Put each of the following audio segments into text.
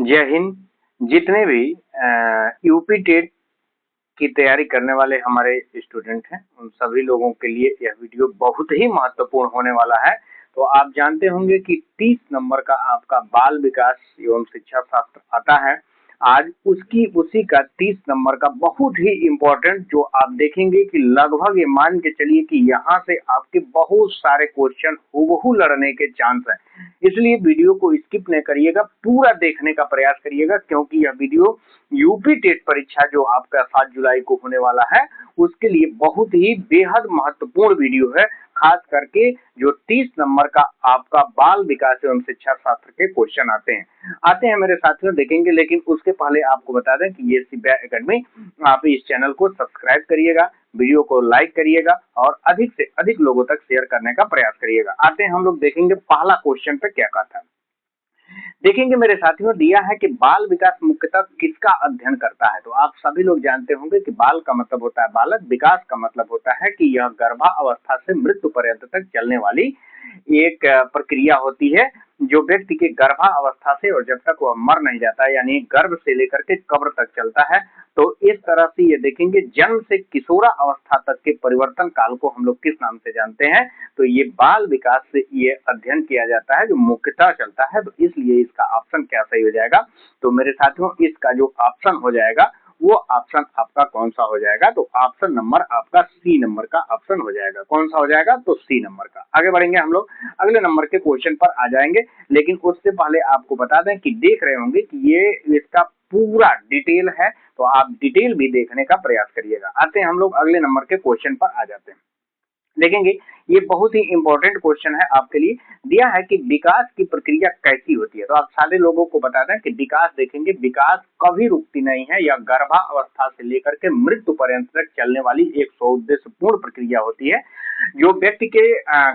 जय हिंद। जितने भी यूपी टेट की तैयारी करने वाले हमारे स्टूडेंट हैं उन सभी लोगों के लिए यह वीडियो बहुत ही महत्वपूर्ण होने वाला है। तो आप जानते होंगे कि 30 नंबर का आपका बाल विकास एवं शिक्षा शास्त्र आता है। आज उसी का 30 नंबर का बहुत ही इम्पोर्टेंट जो आप देखेंगे कि लगभग ये मान के चलिए कि यहाँ से आपके बहुत सारे क्वेश्चन हूबहू लड़ने के चांस है। इसलिए वीडियो को स्किप नहीं करिएगा, पूरा देखने का प्रयास करिएगा, क्योंकि यह वीडियो यूपी टेट परीक्षा जो आपका 7 जुलाई को होने वाला है उसके लिए बहुत ही बेहद महत्वपूर्ण वीडियो है। खास करके जो 30 नंबर का आपका बाल विकास एवं शिक्षा शास्त्र के क्वेश्चन आते हैं मेरे साथियों, देखेंगे। लेकिन उसके पहले आपको बता दें कि ये सीबीआई एकेडमी, आप इस चैनल को सब्सक्राइब करिएगा, वीडियो को लाइक करिएगा और अधिक से अधिक लोगों तक शेयर करने का प्रयास करिएगा। आते हैं हम लोग देखेंगे पहला क्वेश्चन पे क्या कहता है। देखेंगे मेरे साथियों, दिया है कि बाल विकास मुख्यतः किसका अध्ययन करता है। तो आप सभी लोग जानते होंगे कि बाल का मतलब होता है बालक, विकास का मतलब होता है कि यह गर्भावस्था से मृत्यु पर्यंत तक चलने वाली एक प्रक्रिया होती है जो व्यक्ति के गर्भावस्था से और जब तक वह मर नहीं जाता, यानी गर्भ से लेकर के कब्र तक चलता है। तो इस तरह से ये देखेंगे जन्म से किशोरा अवस्था तक के परिवर्तन काल को हम लोग किस नाम से जानते हैं। तो ये बाल विकास से ये अध्ययन किया जाता है जो मुख्यतः चलता है। तो इसलिए इसका ऑप्शन क्या सही हो जाएगा। तो मेरे साथियों, इसका जो ऑप्शन हो जाएगा वो ऑप्शन आपका कौन सा हो जाएगा। तो ऑप्शन नंबर आपका सी नंबर का ऑप्शन हो जाएगा। कौन सा हो जाएगा, तो सी नंबर का। आगे बढ़ेंगे हम लोग, अगले नंबर के क्वेश्चन पर आ जाएंगे। लेकिन उससे पहले आपको बता दें कि देख रहे होंगे कि ये इसका पूरा डिटेल है, तो आप डिटेल भी देखने का प्रयास करिएगा। आते हैं हम लोग अगले नंबर के क्वेश्चन पर आ जाते हैं। देखेंगे ये बहुत ही इंपॉर्टेंट क्वेश्चन है आपके लिए। दिया है कि विकास की प्रक्रिया कैसी होती है। तो आप सारे लोगों को बता दें कि विकास देखेंगे, विकास कभी रुकती नहीं है। यह गर्भावस्था से लेकर के मृत्यु पर्यंत तक चलने वाली एक सौउद्देश्यपूर्ण प्रक्रिया होती है जो व्यक्ति के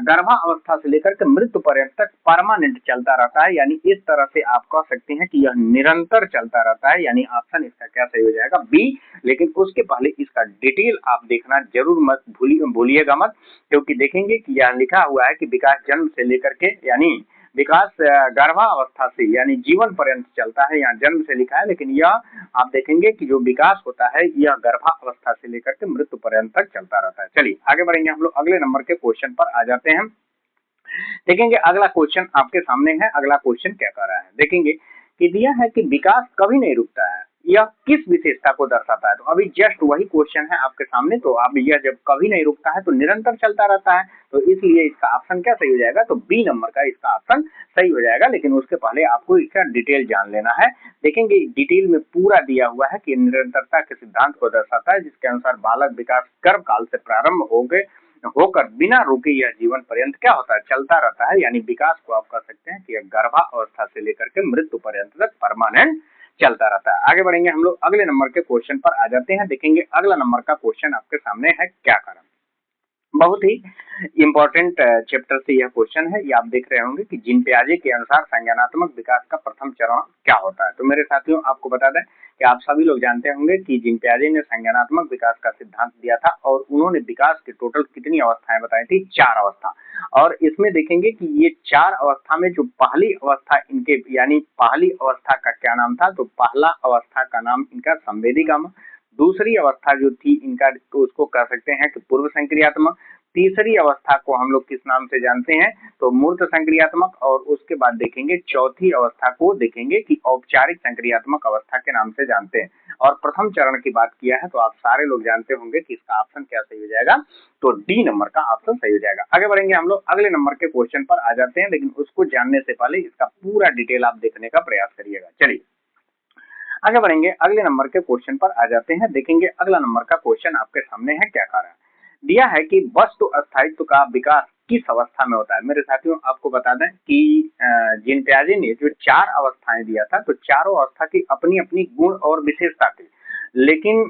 गर्भावस्था से लेकर के मृत्यु पर्यंत तक परमानेंट चलता रहता है। यानी इस तरह से आप कह सकते हैं कि यह निरंतर चलता रहता है। यानी ऑप्शन इसका क्या सही हो जाएगा, बी। लेकिन उसके पहले इसका डिटेल आप देखना जरूर मत भूलिएगा मत, क्योंकि देखेंगे कि यह लिखा हुआ है कि विकास जन्म से लेकर के, यानी विकास गर्भावस्था से यानी जीवन पर्यंत चलता है। यहाँ जन्म से लिखा है, लेकिन यह आप देखेंगे कि जो विकास होता है यह गर्भावस्था से लेकर के मृत्यु पर्यंत तक चलता रहता है। चलिए आगे बढ़ेंगे हम लोग अगले नंबर के क्वेश्चन पर आ जाते हैं। देखेंगे अगला क्वेश्चन आपके सामने है। अगला क्वेश्चन क्या कह रहा है, देखेंगे कि दिया है कि विकास कभी नहीं रुकता है, यह किस विशेषता को दर्शाता है। तो अभी जस्ट वही क्वेश्चन है आपके सामने। तो अब यह जब कभी नहीं रुकता है तो निरंतर चलता रहता है, तो इसलिए इसका ऑप्शन क्या सही हो जाएगा, तो बी नंबर का इसका ऑप्शन सही हो जाएगा। लेकिन उसके पहले आपको इसका डिटेल जान लेना है। देखेंगे डिटेल में पूरा दिया हुआ है कि निरंतरता के सिद्धांत को दर्शाता है, जिसके अनुसार बालक विकास गर्भ काल से प्रारंभ होकर बिना रुके यह जीवन पर्यंत क्या होता है, चलता रहता है। यानी विकास को आप कह सकते हैं कि यह गर्भावस्था से लेकर के मृत्यु पर्यंत तक परमानेंट चलता रहता है। आगे बढ़ेंगे हम लोग अगले नंबर के क्वेश्चन पर आ जाते हैं। देखेंगे अगला नंबर का क्वेश्चन आपके सामने है, क्या कारण। बहुत ही इंपॉर्टेंट चैप्टर से यह क्वेश्चन है। ये आप देख रहे होंगे कि जीन पियाजे के अनुसार संज्ञानात्मक विकास का प्रथम चरण क्या होता है। तो मेरे साथियों आपको बता दें कि आप सभी लोग जानते होंगे कि जीन पियाजे ने संज्ञानात्मक विकास का सिद्धांत दिया था और उन्होंने विकास के टोटल कितनी अवस्थाएं बताई थी, 4 अवस्था। और इसमें देखेंगे कि ये 4 अवस्था में जो पहली अवस्था इनके, यानी पहली अवस्था का क्या नाम था, तो पहला अवस्था का नाम इनका संवेदीगामा। दूसरी अवस्था जो थी इनका, तो उसको कह सकते हैं कि पूर्व संक्रियात्मक। तीसरी अवस्था को हम लोग किस नाम से जानते हैं, तो मूर्त संक्रियात्मक। और उसके बाद देखेंगे चौथी अवस्था को देखेंगे कि औपचारिक संक्रियात्मक अवस्था के नाम से जानते हैं। और प्रथम चरण की बात किया है तो आप सारे लोग जानते होंगे कि इसका ऑप्शन क्या सही हो जाएगा, तो डी नंबर का ऑप्शन सही हो जाएगा। आगे बढ़ेंगे हम लोग अगले नंबर के क्वेश्चन पर आ जाते हैं। लेकिन उसको जानने से पहले इसका पूरा डिटेल आप देखने का प्रयास करिएगा। चलिए आगे बढ़ेंगे अगले नंबर के क्वेश्चन पर आ जाते हैं। देखेंगे अगला नंबर का क्वेश्चन आपके सामने है, क्या कह रहा है। दिया है कि वस्तु अस्थायित्व का विकास किस अवस्था में होता है। मेरे साथियों आपको बता दें कि जीन पियाजे ने जो 4 अवस्थाएं दिया था, तो चारों अवस्था की अपनी अपनी गुण और विशेषता थी। लेकिन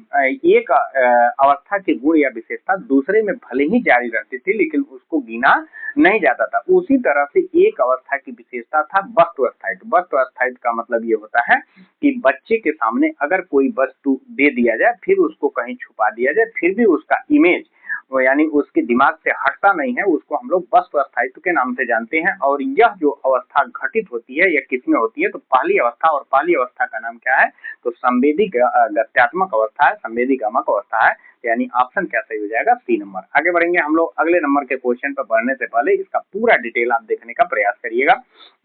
एक अवस्था की गुण या विशेषता दूसरे में भले ही जारी रहती थी, लेकिन उसको गिना नहीं जाता था। उसी तरह से एक अवस्था की विशेषता था वस्तु अस्थायित्व। वस्तु अस्थायित्व का मतलब ये होता है कि बच्चे के सामने अगर कोई वस्तु दे दिया जाए, फिर उसको कहीं छुपा दिया जाए, फिर भी उसका इमेज वो यानी उसके दिमाग से हटता नहीं है, उसको हम लोग वस्तु स्थायित्व के नाम से जानते हैं। और यह जो अवस्था घटित होती है यह किसमें होती है, तो पहली अवस्था, और पहली अवस्था का नाम क्या है, तो संवेदी गत्यात्मक अवस्था है, संवेदी गमक अवस्था है। यानी ऑप्शन क्या सही हो जाएगा, सी नंबर। आगे बढ़ेंगे हम लोग अगले नंबर के क्वेश्चन पर बढ़ने से पहले इसका पूरा डिटेल आप देखने का प्रयास करिएगा।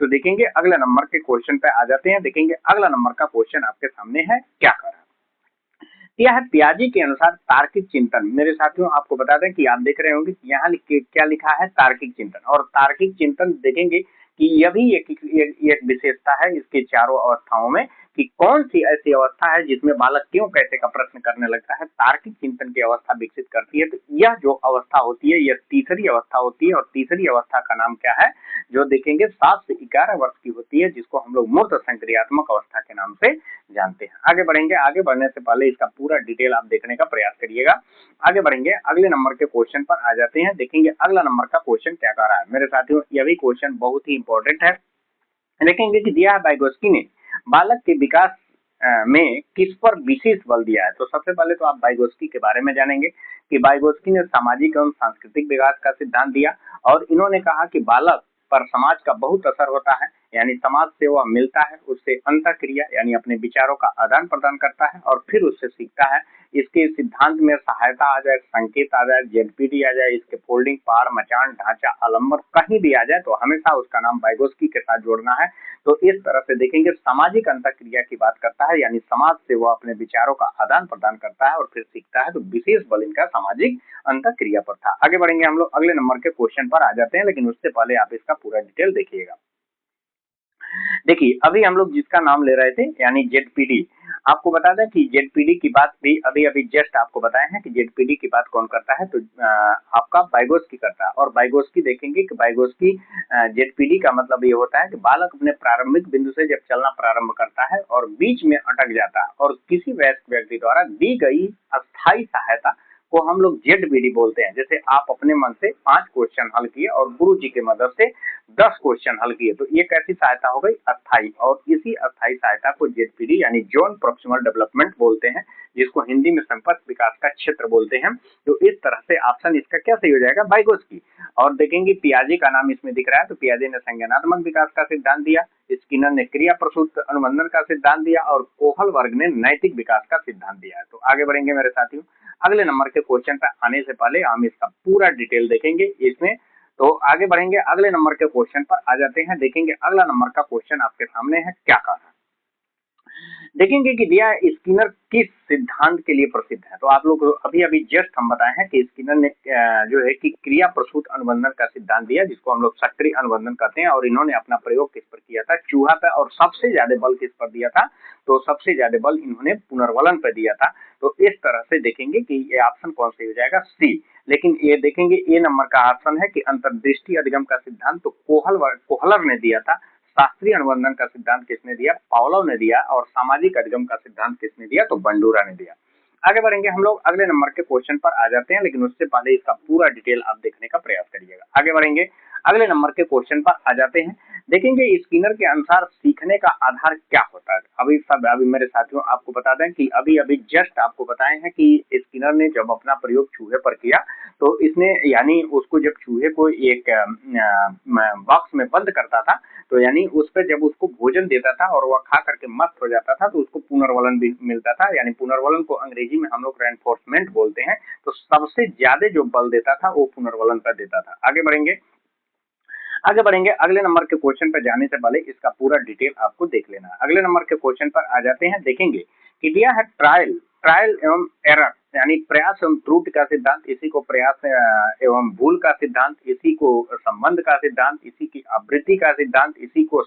तो देखेंगे अगले नंबर के क्वेश्चन पे आ जाते हैं। देखेंगे अगला नंबर का क्वेश्चन आपके सामने है, क्या कर रहा है, यह है पियाजी के अनुसार तार्किक चिंतन। मेरे साथियों आपको बता दें कि आप देख रहे होंगे कि यहाँ क्या लिखा है, तार्किक चिंतन। और तार्किक चिंतन देखेंगे कि यह भी एक विशेषता है इसके चारों अवस्थाओं में, कि कौन सी ऐसी अवस्था है जिसमें बालक क्यों कैसे का प्रश्न करने लगता है, तार्किक चिंतन की अवस्था विकसित करती है। तो यह जो अवस्था होती है यह तीसरी अवस्था होती है, और तीसरी अवस्था का नाम क्या है, जो देखेंगे 7 से 11 वर्ष की होती है, जिसको हम लोग मूर्त संक्रियात्मक अवस्था के नाम से जानते हैं। आगे बढ़ेंगे, आगे बढ़ने से पहले इसका पूरा डिटेल आप देखने का प्रयास करिएगा। आगे बढ़ेंगे अगले नंबर के क्वेश्चन पर आ जाते हैं। देखेंगे अगला नंबर का क्वेश्चन क्या कर रहा है। मेरे साथियों यह भी क्वेश्चन बहुत ही इंपॉर्टेंट है। देखेंगे कि दिया है वाइगोत्स्की ने बालक के विकास में किस पर विशेष बल दिया है। तो सबसे पहले तो आप वाइगोत्स्की के बारे में जानेंगे कि वाइगोत्स्की ने सामाजिक एवं सांस्कृतिक विकास का सिद्धांत दिया, और इन्होंने कहा कि बालक पर समाज का बहुत असर होता है, यानी समाज से वह मिलता है, उससे अंतःक्रिया यानी अपने विचारों का आदान प्रदान करता है और फिर उससे सीखता है। इसके सिद्धांत में सहायता आ जाए, संकेत आ जाए, जेडपीडी आ जाए, इसके फोल्डिंग, पहाड़, मचान, ढांचा, आलम्बर कहीं भी आ जाए तो हमेशा उसका नाम वाइगोत्स्की के साथ जोड़ना है। तो इस तरह से देखेंगे सामाजिक अंतःक्रिया की बात करता है, यानी समाज से वो अपने विचारों का आदान प्रदान करता है और फिर सीखता है। तो विशेष बल इनका सामाजिक अंतःक्रिया पर था। आगे बढ़ेंगे हम लोग अगले नंबर के क्वेश्चन पर आ जाते हैं, लेकिन उससे पहले आप इसका पूरा डिटेल देखिएगा। देखिए अभी हम लोग जिसका नाम ले रहे थे यानी जेडपीडी, आपको बता दें कि जेडपीडी की बात भी अभी अभी जस्ट आपको बताए हैं कि जेडपीडी की बात कौन करता है, तो आपका वाइगोत्स्की करता है। और वाइगोत्स्की देखेंगे कि वाइगोत्स्की जेडपीडी का मतलब ये होता है कि बालक अपने प्रारंभिक बिंदु से जब चलना प्रारंभ करता है और बीच में अटक जाता है और किसी वयस्क व्यक्ति द्वारा दी गई अस्थायी सहायता को हम लोग जेडपीडी बोलते हैं। जैसे आप अपने मन से 5 क्वेश्चन हल किए और गुरु जी की मदद से 10 क्वेश्चन हल किए, तो ये कैसी सहायता हो गई, अस्थाई। और इसी अस्थाई सहायता को जेडपीडी यानी जोन प्रोक्सिमल डेवलपमेंट बोलते हैं, जिसको हिंदी में संपर्क विकास का क्षेत्र बोलते हैं। तो इस तरह से ऑप्शन इसका क्या सही हो जाएगा, वाइगोत्स्की। और देखेंगे पियाजे का नाम इसमें दिख रहा है, तो पियाजे ने संज्ञानात्मक विकास का सिद्धांत दिया, स्किनर ने क्रिया प्रसूत अनुबंधन का सिद्धांत दिया, और कोहल वर्ग ने नैतिक विकास का सिद्धांत दिया है। तो आगे बढ़ेंगे मेरे साथियों, अगले नंबर के क्वेश्चन पर आने से पहले हम इसका पूरा डिटेल देखेंगे इसमें। तो आगे बढ़ेंगे अगले नंबर के क्वेश्चन पर आ जाते हैं। देखेंगे अगला नंबर का क्वेश्चन आपके सामने है, क्या कहा है। देखेंगे कि दिया स्किनर किस सिद्धांत के लिए प्रसिद्ध है। तो आप लोग अभी अभी जस्ट हम बताए हैं कि स्किनर ने जो है कि क्रिया प्रसूत अनुबंधन का सिद्धांत दिया, जिसको हम लोग सक्रिय अनुबंधन कहते हैं। और इन्होंने अपना प्रयोग किस पर किया था, चूहा पे। और सबसे ज्यादा बल किस पर दिया था, तो सबसे ज्यादा बल इन्होंने पुनर्वलन पर दिया था। तो इस तरह से देखेंगे कि ये ऑप्शन कौन सा हो जाएगा, सी। लेकिन ये देखेंगे ए नंबर का ऑप्शन है कि अंतर्दृष्टि अधिगम का सिद्धांत तो कोहलर ने दिया था। शास्त्रीय अनुबंधन का सिद्धांत किसने दिया, पावलोव ने दिया। और सामाजिक अधिगम का सिद्धांत किसने दिया, तो बंडूरा ने दिया। आगे बढ़ेंगे हम लोग अगले नंबर के क्वेश्चन पर आ जाते हैं, लेकिन उससे पहले इसका पूरा डिटेल आप देखने का प्रयास करिएगा। आगे बढ़ेंगे अगले नंबर के क्वेश्चन पर आ जाते हैं। देखेंगे स्किनर के अनुसार सीखने का आधार क्या होता है। अभी मेरे साथियों आपको बता दें कि अभी अभी जस्ट आपको बताए हैं कि स्किनर ने जब अपना प्रयोग चूहे पर किया, तो इसने यानी उसको जब चूहे को एक बॉक्स में बंद करता था, तो यानी उस पर जब उसको भोजन देता था और वह खा करके मस्त हो जाता था, तो उसको पुनर्वलन भी मिलता था। यानी पुनर्वलन को अंग्रेजी में हम लोग रेनफोर्समेंट बोलते हैं। तो सबसे ज्यादा जो बल देता था वो पुनर्वलन पर देता था। आगे बढ़ेंगे अगले नंबर के क्वेश्चन पर जाने से पहले इसका पूरा डिटेल आपको देख लेना है। अगले नंबर के क्वेश्चन पर आ जाते हैं। देखेंगे कि दिया है ट्रायल एवं एरर, यानी प्रयास एवं त्रुटि का सिद्धांत, इसी को प्रयास एवं भूल का सिद्धांत, इसी को संबंध का सिद्धांत, इसी की आवृत्ति का सिद्धांत, इसी को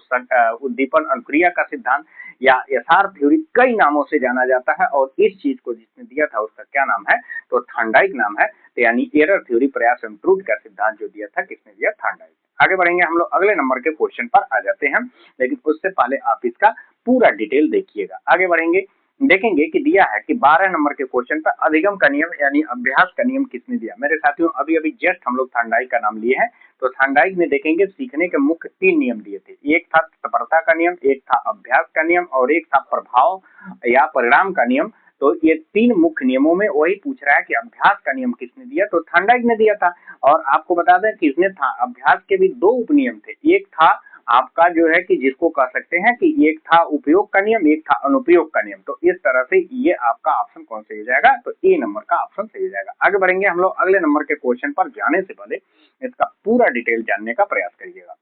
उद्दीपन अनुक्रिया का सिद्धांत या एसआर थ्योरी कई नामों से जाना जाता है। और इस चीज को जिसने दिया था उसका क्या नाम है, तो थॉर्नडाइक नाम है। तो यानी एरर थ्योरी, प्रयास एवं त्रुटि का सिद्धांत जो दिया था किसने दिया, थॉर्नडाइक। आगे बढ़ेंगे हम लोग अगले नंबर के क्वेश्चन पर आ जाते हैं, लेकिन उससे पहले आप इसका पूरा डिटेल देखिएगा। आगे बढ़ेंगे, देखेंगे कि दिया है कि 12 नंबर के क्वेश्चन पर अधिगम का नियम यानी अभ्यास का नियम किसने दिया। मेरे साथियों अभी अभी जस्ट हम लोग थॉर्नडाइक का नाम लिए हैं। तो थॉर्नडाइक ने देखेंगे सीखने के मुख्य 3 नियम दिए थे। एक था तत्परता का नियम, एक था अभ्यास का नियम और एक था प्रभाव या परिणाम का नियम। तो ये 3 मुख्य नियमों में वही पूछ रहा है कि अभ्यास का नियम किसने दिया, तो थॉर्नडाइक ने दिया था। और आपको बता दें कि इसने था अभ्यास के भी 2 उपनियम थे, एक था आपका जो है कि जिसको कह सकते हैं कि एक था उपयोग का नियम, एक था अनुपयोग का नियम। तो इस तरह से ये आपका ऑप्शन कौन सही हो जाएगा, तो ए नंबर का ऑप्शन सही हो जाएगा। आगे बढ़ेंगे हम लोग अगले नंबर के क्वेश्चन पर जाने से पहले इसका पूरा डिटेल जानने का प्रयास करिएगा।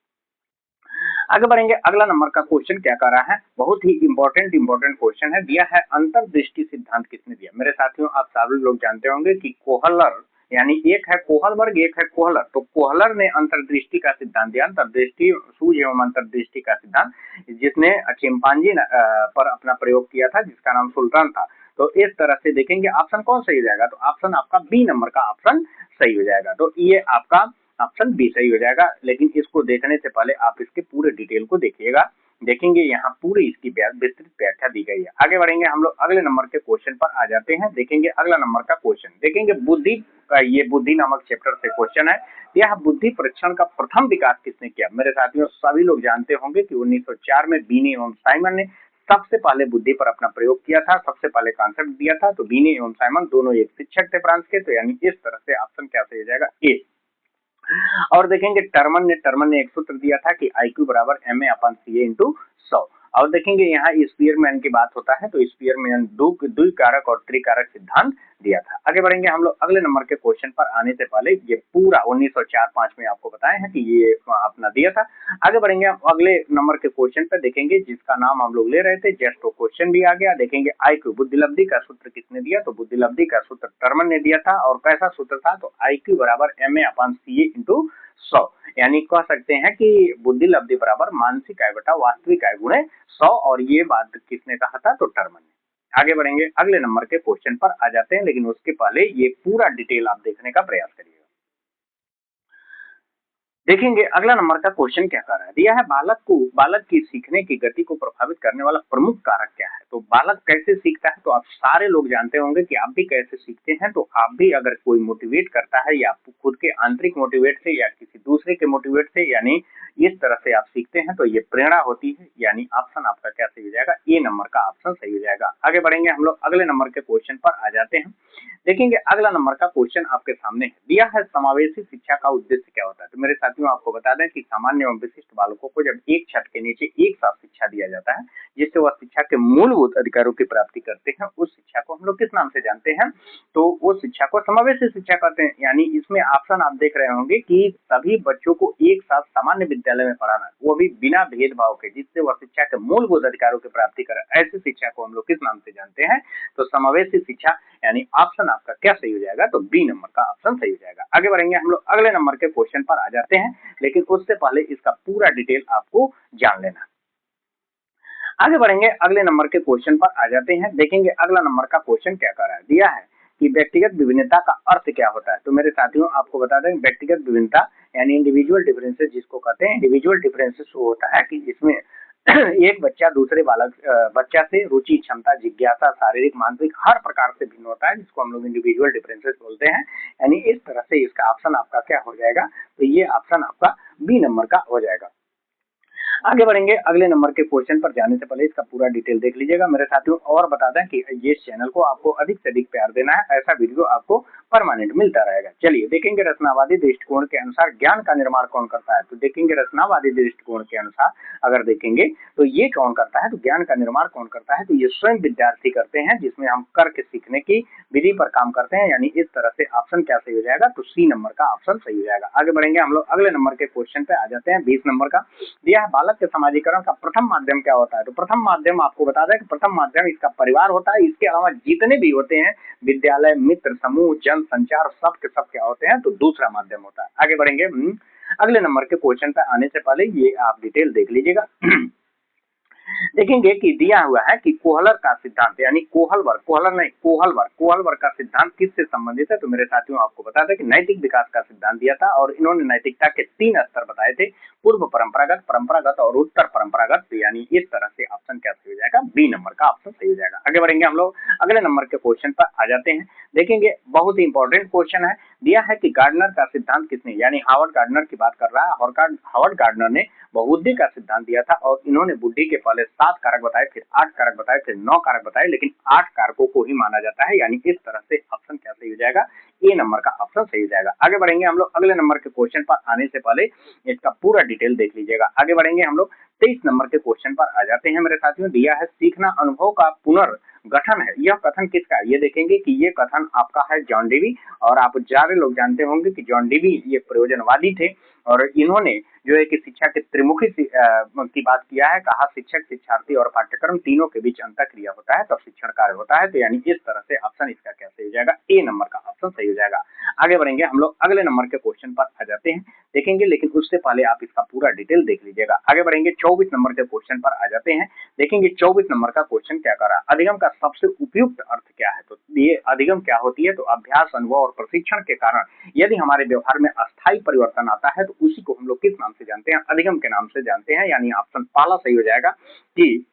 आगे बढ़ेंगे, अगला नंबर का क्वेश्चन क्या कर रहा है, बहुत ही इंपॉर्टेंट क्वेश्चन है, दिया है अंतर्दृष्टि सिद्धांत किसने दिया। मेरे साथियों आप सभी लोग जानते होंगे कि कोहलर, यानी एक है कोहलबर्ग एक है कोहलर, तो कोहलर ने अंतर्दृष्टि का सिद्धांत दिया, अंतर्दृष्टि सूझ एवं अंतर्दृष्टि का सिद्धांत, जिसने चिंपांजी पर अपना प्रयोग किया था, जिसका नाम सुल्तान था। तो इस तरह से देखेंगे ऑप्शन कौन सही हो जाएगा, तो ऑप्शन आपका बी नंबर का ऑप्शन सही हो जाएगा। तो ये आपका ऑप्शन बी सही हो जाएगा। लेकिन इसको देखने से पहले आप इसके पूरे डिटेल को देखिएगा, देखेंगे यहाँ पूरी इसकी विस्तृत व्याख्या दी गई है। आगे बढ़ेंगे हम लोग अगले नंबर के क्वेश्चन पर आ जाते हैं, देखेंगे अगला नंबर का क्वेश्चन, देखेंगे बुद्धि का, ये बुद्धि नामक चैप्टर से क्वेश्चन है। यह बुद्धि परीक्षण का प्रथम विकास किसने किया। मेरे साथियों सभी लोग जानते होंगे कि 1904 में बीने एवं साइमन ने सबसे पहले बुद्धि पर अपना प्रयोग किया था, सबसे पहले कॉन्सेप्ट दिया था। तो बीने एवं साइमन दोनों एक शिक्षक थे फ्रांस के, तो यानी इस तरह से ऑप्शन क्या सही हो जाएगा, ए। और देखेंगे टर्मन ने एक सूत्र दिया था कि IQ बराबर MA/CA इंटू 100। और देखेंगे यहाँ स्पीयरमैन की बात होता है, तो स्पीयरमैन द्विकारक और त्रिकारक सिद्धांत दिया था। आगे बढ़ेंगे हम लोग अगले नंबर के क्वेश्चन पर आने से पहले ये पूरा 1904-5 में आपको बताए हैं कि ये अपना दिया था। आगे बढ़ेंगे हम अगले नंबर के क्वेश्चन पर, देखेंगे जिसका नाम हम लोग ले रहे थे, जस्ट वो क्वेश्चन भी आ गया। देखेंगे IQ बुद्धिलब्धि का सूत्र किसने दिया, तो बुद्धिलब्धि का सूत्र टर्मन ने दिया था। और कैसा सूत्र था, तो IQ बराबर MA/CA इंटू 100, यानी कह सकते हैं कि बुद्धिलब्धि बराबर मानसिक आय बटा वास्तविक आय गुणे 100। और ये बात किसने कहा था, तो टर्मन ने। आगे बढ़ेंगे अगले नंबर के क्वेश्चन पर आ जाते हैं, लेकिन उसके पहले ये पूरा डिटेल आप देखने का प्रयास करिएगा। देखेंगे अगला नंबर का क्वेश्चन क्या कर रहा है, दिया है बालक की सीखने की गति को प्रभावित करने वाला प्रमुख कारक क्या है। तो बालक कैसे सीखता है, तो आप सारे लोग जानते होंगे कि आप भी कैसे सीखते हैं। तो आप भी अगर कोई मोटिवेट करता है, या आप खुद के आंतरिक मोटिवेट से या किसी दूसरे के मोटिवेट से, यानी इस तरह से आप सीखते हैं, तो ये प्रेरणा होती है। यानी ऑप्शन आपका क्या सही हो जाएगा, ए नंबर का ऑप्शन सही हो जाएगा। आगे बढ़ेंगे हम लोग अगले नंबर के क्वेश्चन पर आ जाते हैं, देखेंगे अगला नंबर का क्वेश्चन आपके सामने है, दिया है समावेशी शिक्षा का उद्देश्य क्या होता है। तो मेरे साथियों आपको बता दें कि सामान्य एवं विशिष्ट बालकों को जब एक छत के नीचे एक साथ शिक्षा दिया जाता है, जिससे वह शिक्षा के मूलभूत अधिकारों की प्राप्ति करते हैं, उस शिक्षा को हम लोग किस नाम से जानते हैं, तो वो शिक्षा को समावेशी शिक्षा कहते हैं। यानी इसमें ऑप्शन आप देख रहे होंगे कि सभी बच्चों को एक साथ सामान्य विद्यालय में पढ़ाना, वो भी बिना भेदभाव के, जिससे वह शिक्षा के मूलभूत अधिकारों की प्राप्ति करे, ऐसी शिक्षा को हम लोग किस नाम से जानते हैं, तो समावेशी शिक्षा। यानी ऑप्शन आपका क्या सही हो जाएगा, तो बी नंबर का ऑप्शन सही हो जाएगा। आगे बढ़ेंगे हम लोग अगले नंबर के क्वेश्चन पर आ जाते हैं, लेकिन उससे पहले इसका पूरा डिटेल आपको जान लेना। आगे बढ़ेंगे अगले नंबर के क्वेश्चन पर आ जाते हैं, देखेंगे अगला नंबर का क्वेश्चन क्या कर रहा है, दिया है कि व्यक्तिगत विभिन्नता का अर्थ क्या होता है। तो मेरे साथियों आपको बता दें, व्यक्तिगत विभिन्नता यानी इंडिविजुअल डिफरेंसेस जिसको कहते हैं, इंडिविजुअल डिफरेंसेस वो होता है कि जिसमें एक बच्चा दूसरे बच्चा से रुचि, क्षमता, जिज्ञासा, शारीरिक, मानसिक हर प्रकार से भिन्न होता है, जिसको हम लोग इंडिविजुअल डिफरेंसेस बोलते हैं। यानी इस तरह से इसका ऑप्शन आपका क्या हो जाएगा, तो ये ऑप्शन आपका बी नंबर का हो जाएगा। आगे बढ़ेंगे अगले नंबर के क्वेश्चन पर जाने से पहले इसका पूरा डिटेल देख लीजिएगा मेरे साथियों, और बता दें कि ये चैनल को आपको अधिक से अधिक प्यार देना है, ऐसा वीडियो आपको परमानेंट मिलता रहेगा। चलिए देखेंगे रचनावादी दृष्टिकोण के अनुसार ज्ञान का निर्माण कौन करता है। तो देखेंगे रचनावादी दृष्टिकोण के अनुसार अगर देखेंगे तो ये कौन करता है, तो ज्ञान का निर्माण कौन करता है, तो ये स्वयं विद्यार्थी करते हैं, जिसमें हम करके सीखने की विधि पर काम करते हैं। यानी इस तरह से ऑप्शन क्या सही हो जाएगा, तो सी नंबर का ऑप्शन सही हो जाएगा। आगे बढ़ेंगे हम लोग अगले नंबर के क्वेश्चन पे आ जाते हैं, 20 नंबर का, दिया है बालक के समाजीकरण का प्रथम माध्यम क्या होता है। तो प्रथम माध्यम आपको बता दें कि प्रथम माध्यम इसका परिवार होता है। इसके अलावा जितने भी होते हैं विद्यालय, मित्र, समूह, जन संचार, सब के सब क्या होते हैं, तो दूसरा माध्यम होता है। आगे बढ़ेंगे अगले नंबर के क्वेश्चन पे आने से पहले ये आप डिटेल देख लीजिएगा। देखेंगे कि दिया हुआ है कि कोहलर का सिद्धांत, यानी कोहलवर का सिद्धांत किससे संबंधित है। तो मेरे साथियों आपको बता दें कि नैतिक विकास का सिद्धांत दिया था, और इन्होंने नैतिकता के 3 स्तर बताए थे, पूर्व परंपरागत, परंपरागत और उत्तर परंपरागत। यानी इस तरह से ऑप्शन क्या सही हो जाएगा, जाएगा, बी नंबर का ऑप्शन सही हो जाएगा। आगे बढ़ेंगे हम लोग अगले नंबर के क्वेश्चन पर आ जाते हैं। देखेंगे बहुत ही इंपॉर्टेंट क्वेश्चन है, दिया है कि गार्डनर का सिद्धांत किसने, यानी हार्वर्ड गार्डनर की बात कर रहा है। हार्वर्ड गार्डनर ने बहुबुद्धि का सिद्धांत दिया था और इन्होंने बुद्धि के पहले 7 कारक बताए, फिर 8 कारक बताए, फिर 9 कारक बताए, लेकिन 8 कारकों को ही माना जाता है, यानी इस तरह से ऑप्शन क्या सही हो जाएगा, ए नंबर का ऑप्शन सही हो जाएगा। आगे बढ़ेंगे हम लोग अगले नंबर के क्वेश्चन पर आने से पहले इसका पूरा डिटेल देख लीजिएगा। आगे बढ़ेंगे हम लोग 23 नंबर के क्वेश्चन पर आ जाते हैं मेरे साथियों। दिया है सीखना अनुभव का पुनर्गठन है, यह कथन किसका है? ये देखेंगे कि ये कथन आपका है जॉन डेवी, और आप सारे लोग जानते होंगे कि जॉन डेवी ये प्रयोजनवादी थे और इन्होंने जो है कि शिक्षा के त्रिमुखी की बात किया है। कहा शिक्षक, शिक्षार्थी और पाठ्यक्रम तीनों के बीच अंतःक्रिया होता है तब शिक्षण कार्य होता है, तो यानी इस तरह से ऑप्शन इसका क्या सही हो जाएगा, ए नंबर का ऑप्शन सही हो जाएगा। आगे बढ़ेंगे हम लोग अगले नंबर के क्वेश्चन पर आ जाते हैं, देखेंगे, लेकिन उससे पहले आप इसका पूरा डिटेल देख लीजिएगा। आगे बढ़ेंगे 24 नंबर के क्वेश्चन पर आ जाते हैं, देखेंगे 24 नंबर का क्वेश्चन क्या कर रहा है, अधिगम का सबसे उपयुक्त अर्थ क्या है। तो ये अधिगम क्या होती है, तो अभ्यास, अनुभव और प्रशिक्षण के कारण यदि हमारे व्यवहार में अस्थायी परिवर्तन आता है तो उसी को हम लोग किस नाम से जानते हैं, अधिगम के नाम से जानते हैं, यानी ऑप्शन पहला सही हो जाएगा कि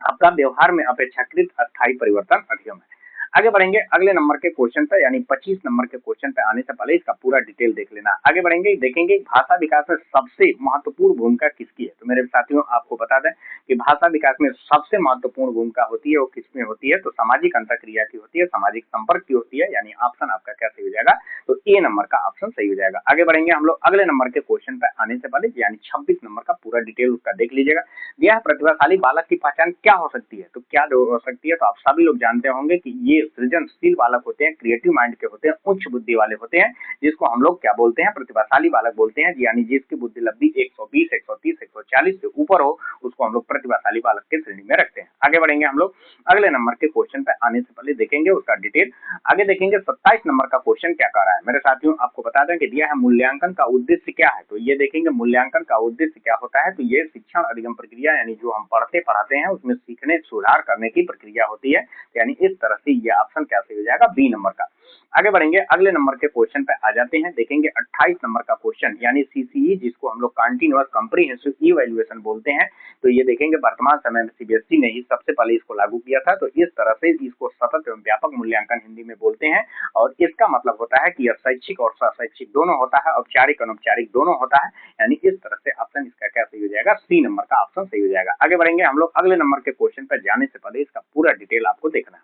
आपका व्यवहार में अपेक्षाकृत अस्थायी परिवर्तन अधिगम है। आगे बढ़ेंगे अगले नंबर के क्वेश्चन पे, यानी 25 नंबर के क्वेश्चन पे आने से पहले इसका पूरा डिटेल देख लेना। आगे बढ़ेंगे, देखेंगे भाषा विकास में सबसे महत्वपूर्ण भूमिका किसकी है। तो मेरे साथियों आपको बता दें कि भाषा विकास में सबसे महत्वपूर्ण भूमिका होती है वो किसमें होती है, तो सामाजिक अंतःक्रिया की होती है, सामाजिक संपर्क की होती है, यानी ऑप्शन आपका क्या सही हो जाएगा, तो ए नंबर का ऑप्शन सही हो जाएगा। आगे बढ़ेंगे हम लोग अगले नंबर के क्वेश्चन पे आने से पहले, यानी 26 नंबर का पूरा डिटेल उसका देख लीजिएगा। यह प्रतिभाशाली बालक की पहचान क्या हो सकती है, तो क्या हो सकती है, तो आप सभी लोग जानते होंगे कि ये सृजनशील बालक होते हैं, क्रिएटिव माइंड के होते हैं, उच्च बुद्धि वाले होते हैं, जिसको हम लोग क्या बोलते हैं, प्रतिभाशाली बालक बोलते हैं, यानी जिसकी बुद्धि लब्धि 120, 130, 140 से ऊपर हो उसको हम लोग प्रतिभाशाली बालक के श्रेणी में रखते हैं। आगे बढ़ेंगे हम लोग अगले नंबर के क्वेश्चन पे आने से पहले देखेंगे उसका डिटेल। आगे देखेंगे 27 नंबर का क्वेश्चन क्या कर रहा है। मेरे साथियों आपको बता दें कि दिया है मूल्यांकन का उद्देश्य क्या है, तो ये देखेंगे मूल्यांकन का उद्देश्य क्या होता है, तो ये शिक्षण अधिगम प्रक्रिया, यानी जो हम पढ़ते पढ़ाते हैं उसमें सीखने सुधार करने की प्रक्रिया होती है, यानी इस तरह से ये ऑप्शन क्या सही हो जाएगा, बी नंबर का। आगे बढ़ेंगे अगले नंबर के क्वेश्चन पे आ जाते हैं, देखेंगे 28 नंबर का क्वेश्चन, यानी सीसीई जिसको हम लोग कंटीन्यूअस कॉम्प्रिहेंसिव इवैल्यूएशन बोलते हैं, तो ये देखेंगे वर्तमान समय में सीबीएसई ने ही सबसे पहले इसको लागू किया था, तो इस तरह से इसको सतत एवं व्यापक मूल्यांकन हिंदी में बोलते हैं, और इसका मतलब होता है कि यह शैक्षिक और शैक्षिक दोनों होता है, औपचारिक अनौपचारिक दोनों होता है, यानी इस तरह से ऑप्शन इसका क्या सही हो जाएगा, सी नंबर का ऑप्शन सही हो जाएगा। आगे बढ़ेंगे हम लोग अगले नंबर के क्वेश्चन पर जाने से पहले इसका पूरा डिटेल आपको देखना है।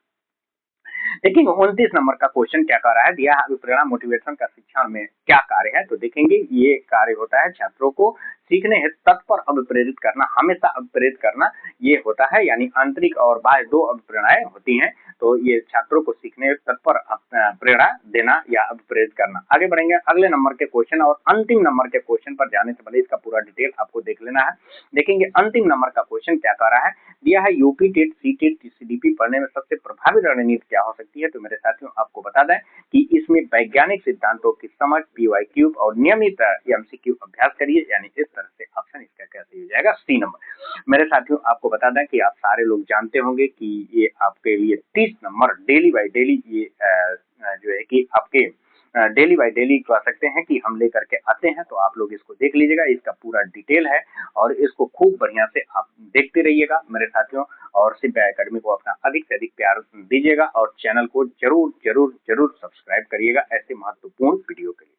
देखिए 29 नंबर का क्वेश्चन क्या कर रहा है, दिया है अभिप्रेरणा मोटिवेशन का शिक्षण में क्या कार्य है, तो देखेंगे ये कार्य होता है छात्रों को सीखने हेतु तत्पर अभिप्रेरित करना, हमेशा अभिप्रेरित करना ये होता है, यानी आंतरिक और बाह्य दो अभिप्रेरणाएं होती हैं, तो ये छात्रों को सीखने हेतु तत्पर प्रेरणा देना या अभिप्रेरित करना। आगे बढ़ेंगे अगले नंबर के क्वेश्चन और अंतिम नंबर के क्वेश्चन पर जाने से पहले इसका पूरा डिटेल आपको देख लेना है। देखेंगे अंतिम नंबर का क्वेश्चन क्या कर रहा है, दिया है UP TET, C TET, CDP पढ़ने में सबसे प्रभावी रणनीति क्या हो सकती है, तो मेरे साथियों आपको बता दें कि इसमें वैज्ञानिक सिद्धांतों की समझ, पीवाईक्यू और नियमित एमसीक्यू अभ्यास करिए, यानी इस तरह से ऑप्शन इसका क्या सही हो जाएगा, सी नंबर। मेरे साथियों आपको बता दें कि आप सारे लोग जानते होंगे कि ये आपके लिए 30 नंबर डेली बाय डेली ये जो है कि आपके डेली बाय डेली कह सकते हैं कि हम लेकर के आते हैं, तो आप लोग इसको देख लीजिएगा, इसका पूरा डिटेल है और इसको खूब बढ़िया से आप देखते रहिएगा मेरे साथियों, और सिब्बा एकेडमी को अपना अधिक से अधिक प्यार दीजिएगा और चैनल को जरूर जरूर जरूर सब्सक्राइब करिएगा ऐसे महत्वपूर्ण वीडियो के लिए।